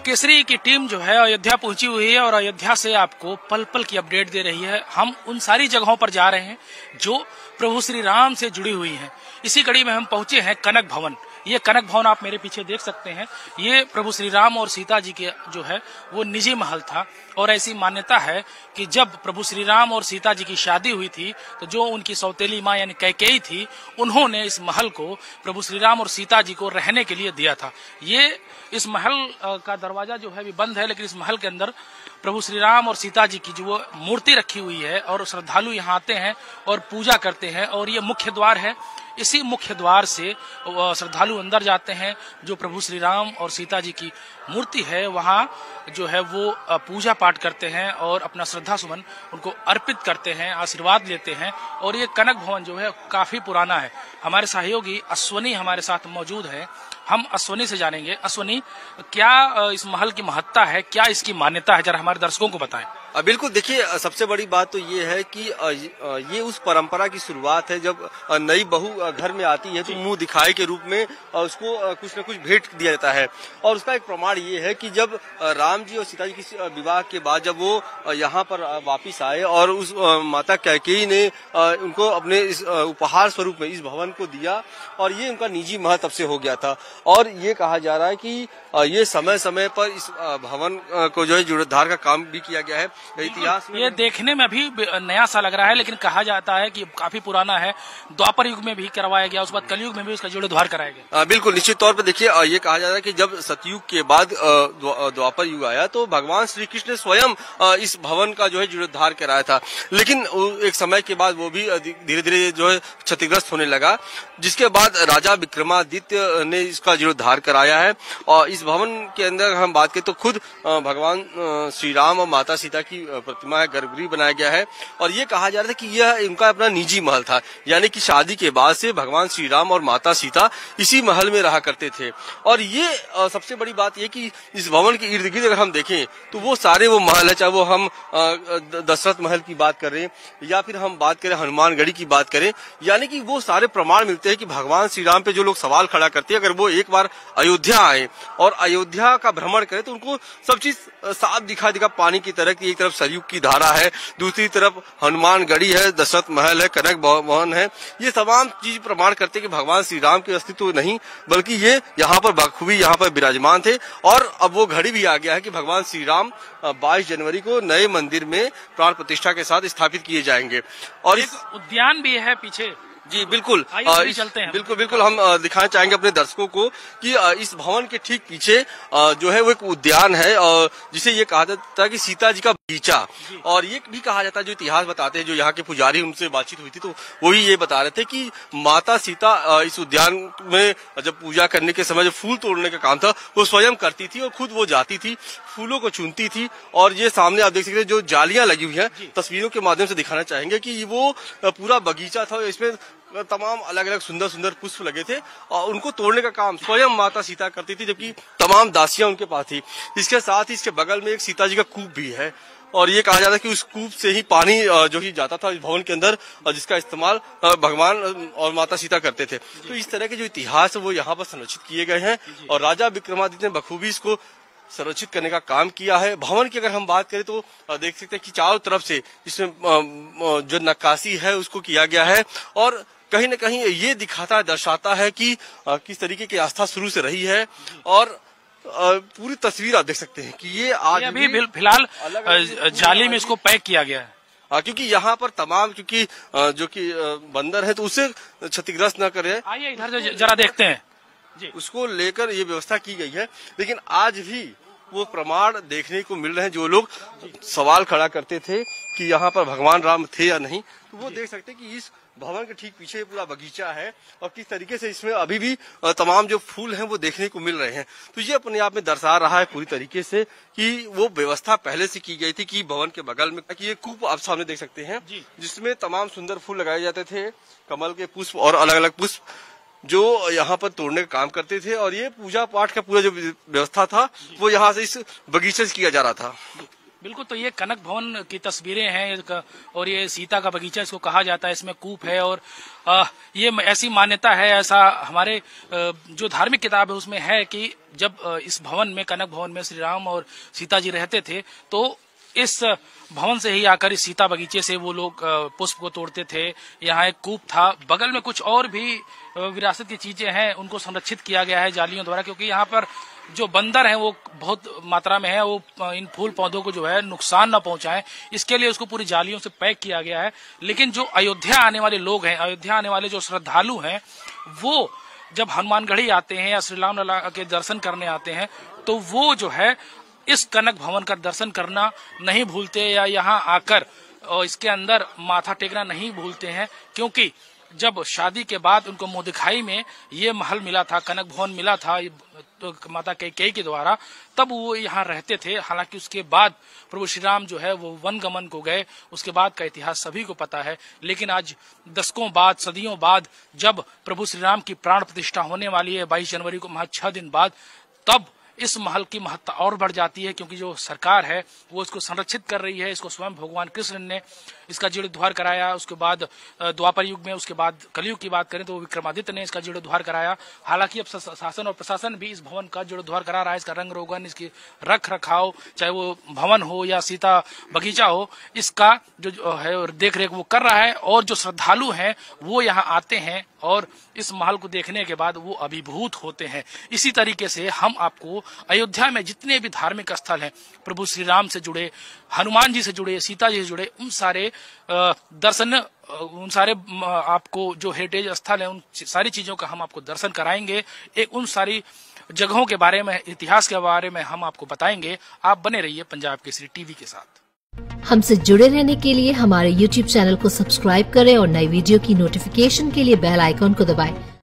केसरी की टीम जो है अयोध्या पहुंची हुई है और अयोध्या से आपको पल पल की अपडेट दे रही है। हम उन सारी जगहों पर जा रहे हैं जो प्रभु श्री राम से जुड़ी हुई हैं। इसी कड़ी में हम पहुंचे हैं कनक भवन। ये कनक भवन आप मेरे पीछे देख सकते हैं। ये प्रभु श्री राम और सीता जी के जो है वो निजी महल था और ऐसी मान्यता है कि जब प्रभु श्री राम और सीता जी की शादी हुई थी तो जो उनकी सौतेली माँ यानी कैकेयी थी, उन्होंने इस महल को प्रभु श्री राम और सीता जी को रहने के लिए दिया था। ये इस महल का दरवाजा जो है अभी बंद है, लेकिन इस महल के अंदर प्रभु श्री राम और सीता जी की जो वो मूर्ति रखी हुई है और श्रद्धालु यहाँ आते हैं और पूजा करते हैं। और ये मुख्य द्वार है, इसी मुख्य द्वार से श्रद्धालु अंदर जाते हैं। जो प्रभु श्री राम और सीता जी की मूर्ति है वहाँ जो है वो पूजा पाठ करते हैं और अपना श्रद्धा सुमन उनको अर्पित करते हैं, आशीर्वाद लेते हैं। और ये कनक भवन जो है काफी पुराना है। हमारे सहयोगी अश्वनी हमारे साथ मौजूद है, हम अश्वनी से जानेंगे। अश्वनी, क्या इस महल की महत्ता है, क्या इसकी मान्यता है, जरा हमारे दर्शकों को बताएं। बिल्कुल, देखिए सबसे बड़ी बात तो ये है कि ये उस परंपरा की शुरुआत है जब नई बहू घर में आती है तो मुंह दिखाई के रूप में उसको कुछ न कुछ भेंट दिया जाता है। और उसका एक प्रमाण ये है कि जब राम जी और सीता जी की विवाह के बाद जब वो यहाँ पर वापिस आए और उस माता कैकेयी ने उनको अपने इस उपहार स्वरूप में इस भवन को दिया और ये उनका निजी महल तब से हो गया था। और ये कहा जा रहा है कि ये समय समय पर इस भवन को जो है जीर्णोद्धार का काम भी किया गया है। इतिहास में ये देखने में अभी नया सा लग रहा है, लेकिन कहा जाता है कि काफी पुराना है। द्वापर युग में भी करवाया गया, उसके बाद कलयुग में भी उसका जीर्णोद्धार कराया गया। बिल्कुल, निश्चित तौर पर देखिए ये कहा जाता है कि जब सतयुग के बाद द्वापर युग आया तो भगवान श्री कृष्ण ने स्वयं इस भवन का जो है जीर्णोद्धार कराया था। लेकिन एक समय के बाद वो भी धीरे धीरे जो है क्षतिग्रस्त होने लगा, जिसके बाद राजा विक्रमादित्य ने इसका जीर्णोद्धार कराया है। और इस भवन के अंदर हम बात करें तो खुद भगवान श्री राम और माता सीता की प्रतिमा गर्भगृह बनाया गया है। और ये कहा जा रहा था कि यह उनका अपना निजी महल था, यानी कि शादी के बाद से भगवान श्री राम और माता सीता इसी महल में रहा करते थे। और ये सबसे बड़ी बात ये कि इस भवन के इर्द गिर्द अगर हम देखें तो वो सारे वो महल है, चाहे वो हम दशरथ महल की बात करें या फिर हम बात करें हनुमानगढ़ी की बात करें, यानी कि वो सारे प्रमाण मिलते हैं कि भगवान श्री राम पे जो लोग सवाल खड़ा करते हैं, अगर वो एक बार अयोध्या आए और अयोध्या का भ्रमण करें तो उनको सब चीज साफ दिखा देगा पानी की तरह कि एक तरफ सरयू की धारा है, दूसरी तरफ हनुमानगढ़ी है, दशरथ महल है, कनक भवन है। ये तमाम चीज प्रमाण करते हैं कि भगवान श्री राम के अस्तित्व नहीं बल्कि ये यहाँ पर बखूबी यहाँ पर विराजमान थे। और अब वो घड़ी भी आ गया है कि भगवान श्री राम 22 जनवरी को नए मंदिर में प्राण प्रतिष्ठा के साथ स्थापित किए जाएंगे। और इस उद्यान भी है पीछे। जी बिल्कुल, चलते हैं। बिल्कुल हम दिखाना चाहेंगे अपने दर्शकों को कि इस भवन के ठीक पीछे जो है वो एक उद्यान है और जिसे ये कहा जाता है कि सीता जी का बगीचा। और ये भी कहा जाता है, जो इतिहास बताते हैं, जो यहाँ के पुजारी उनसे बातचीत हुई थी तो वो ही ये बता रहे थे कि माता सीता इस उद्यान में जब पूजा करने के समय जो फूल तोड़ने का काम था वो स्वयं करती थी और खुद वो जाती थी, फूलों को चुनती थी। और ये सामने आप देख सकते हैं जो जालियां लगी हुई हैं, तस्वीरों के माध्यम से दिखाना चाहेंगे कि वो पूरा बगीचा था, इसमें तमाम अलग अलग सुंदर सुंदर पुष्प लगे थे और उनको तोड़ने का काम स्वयं माता सीता करती थी, जबकि तमाम दासियां उनके पास थी। इसके साथ ही इसके बगल में एक सीता जी का कूप भी है और ये कहा जाता है कि उस कूप से ही पानी जो ही जाता था इस भवन के अंदर, जिसका इस्तेमाल भगवान और माता सीता करते थे। तो इस तरह के जो इतिहास है वो यहाँ पर संरक्षित किए गए हैं और राजा विक्रमादित्य ने बखूबी इसको संरक्षित करने का काम किया है। भवन की अगर हम बात करें तो देख सकते हैं कि चारों तरफ से इसमें जो नक्काशी है उसको किया गया है और कहीं न कहीं ये दर्शाता है कि किस तरीके की आस्था शुरू से रही है। और पूरी तस्वीर आप देख सकते हैं कि ये आज अभी फिलहाल जाली में इसको पैक किया गया है। क्योंकि यहाँ पर तमाम क्योंकि जो कि बंदर है तो उसे क्षतिग्रस्त न करे। आइए इधर जरा देखते हैं जी। उसको लेकर ये व्यवस्था की गई है, लेकिन आज भी वो प्रमाण देखने को मिल रहे हैं। जो लोग सवाल खड़ा करते थे कि यहाँ पर भगवान राम थे या नहीं, तो वो देख सकते हैं कि इस भवन के ठीक पीछे पूरा बगीचा है और किस तरीके से इसमें अभी भी तमाम जो फूल हैं वो देखने को मिल रहे हैं। तो ये अपने आप में दर्शा रहा है पूरी तरीके से कि वो व्यवस्था पहले से की गई थी कि भवन के बगल में कि ये कूप आप सामने देख सकते हैं जिसमें तमाम सुंदर फूल लगाए जाते थे, कमल के पुष्प और अलग अलग पुष्प जो यहाँ पर तोड़ने का काम करते थे। और ये पूजा पाठ का पूरा जो व्यवस्था था वो यहाँ से इस बगीचे से किया जा रहा था। बिल्कुल, तो ये कनक भवन की तस्वीरें हैं और ये सीता का बगीचा इसको कहा जाता है। इसमें कूप है और ये ऐसी मान्यता है, ऐसा हमारे जो धार्मिक किताब है उसमें है कि जब इस भवन में, कनक भवन में श्री राम और सीता जी रहते थे, तो इस भवन से ही आकर इस सीता बगीचे से वो लोग पुष्प को तोड़ते थे। यहाँ एक कूप था, बगल में कुछ और भी विरासत की चीजें हैं, उनको संरक्षित किया गया है जालियों द्वारा, क्योंकि यहाँ पर जो बंदर हैं वो बहुत मात्रा में है, वो इन फूल पौधों को जो है नुकसान न पहुंचाएं, इसके लिए उसको पूरी जालियों से पैक किया गया है। लेकिन जो अयोध्या आने वाले लोग हैं, अयोध्या आने वाले जो श्रद्धालु हैं, वो जब हनुमानगढ़ी आते हैं या श्री राम लला के दर्शन करने आते हैं, तो वो जो है इस कनक भवन का दर्शन करना नहीं भूलते या यहाँ आकर और इसके अंदर माथा टेकना नहीं भूलते हैं, क्योंकि जब शादी के बाद उनको मोदिखाई में ये महल मिला था, कनक भवन मिला था तो माता कैकेयी के द्वारा, तब वो यहाँ रहते थे। हालांकि उसके बाद प्रभु श्री राम जो है वो वन गमन को गए, उसके बाद का इतिहास सभी को पता है। लेकिन आज दशकों बाद, सदियों बाद, जब प्रभु श्री राम की प्राण प्रतिष्ठा होने वाली है 22 जनवरी को, महज 6 दिन बाद, तब इस महल की महत्ता और बढ़ जाती है, क्योंकि जो सरकार है वो इसको संरक्षित कर रही है। इसको स्वयं भगवान कृष्ण ने इसका जीर्णोद्धार कराया, उसके बाद द्वापर युग में, उसके बाद कलयुग की बात करें तो विक्रमादित्य ने इसका जीर्णोद्धार कराया। हालांकि अब शासन और प्रशासन भी इस भवन का जीर्णोद्धार करा रहा है, इसका रंग रोगन, इसकी रख रखाव, चाहे वो भवन हो या सीता बगीचा हो, इसका जो है देख रेख वो कर रहा है। और जो श्रद्धालु हैं वो यहाँ आते हैं और इस महल को देखने के बाद वो अभिभूत होते हैं। इसी तरीके से हम आपको अयोध्या में जितने भी धार्मिक स्थल हैं, प्रभु श्री राम से जुड़े, हनुमान जी से जुड़े, सीता जी से जुड़े, उन सारे दर्शन, उन सारे आपको जो हेरिटेज स्थल है, उन सारी चीजों का हम आपको दर्शन कराएंगे। एक उन सारी जगहों के बारे में, इतिहास के बारे में हम आपको बताएंगे। आप बने रहिए पंजाब केसरी टीवी के साथ। हमसे जुड़े रहने के लिए हमारे YouTube चैनल को सब्सक्राइब करें और नई वीडियो की नोटिफिकेशन के लिए बेल आइकॉन को दबाएं।